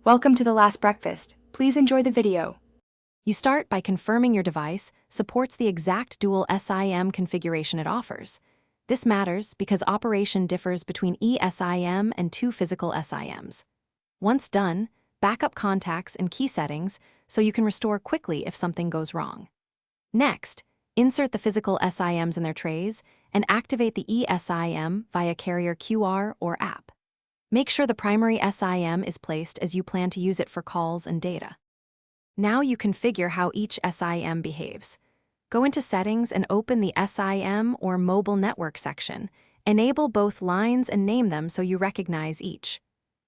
Welcome to The Last Breakfast. Please enjoy the video. You start by confirming your device supports the exact dual SIM configuration it offers. This matters because operation differs between eSIM and two physical SIMs. Once done, backup contacts and key settings so you can restore quickly if something goes wrong. Next, insert the physical SIMs in their trays and activate the eSIM via carrier QR or app. Make sure the primary SIM is placed as you plan to use it for calls and data. Now you configure how each SIM behaves. Go into Settings and open the SIM or Mobile Network section. Enable both lines and name them so you recognize each.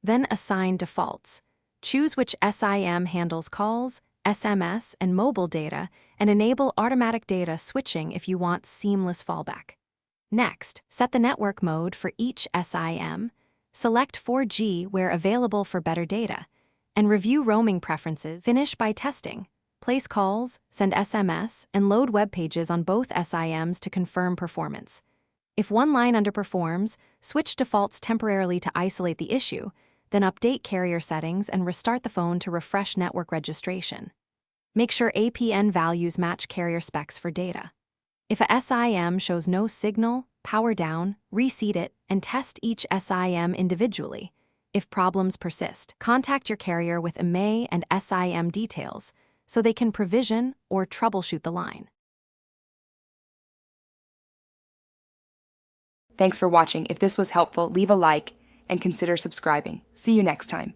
Then assign defaults. Choose which SIM handles calls, SMS, and mobile data, and enable automatic data switching if you want seamless fallback. Next, set the network mode for each SIM. Select 4G where available for better data, and review roaming preferences. Finish by testing. Place calls, send SMS, and load web pages on both SIMs to confirm performance. If one line underperforms, switch defaults temporarily to isolate the issue, then update carrier settings and restart the phone to refresh network registration. Make sure APN values match carrier specs for data. If a SIM shows no signal, power down, reseat it, and test each SIM individually. If problems persist, contact your carrier with IMEI and SIM details so they can provision or troubleshoot the line. Thanks for watching. If this was helpful, leave a like and consider subscribing. See you next time.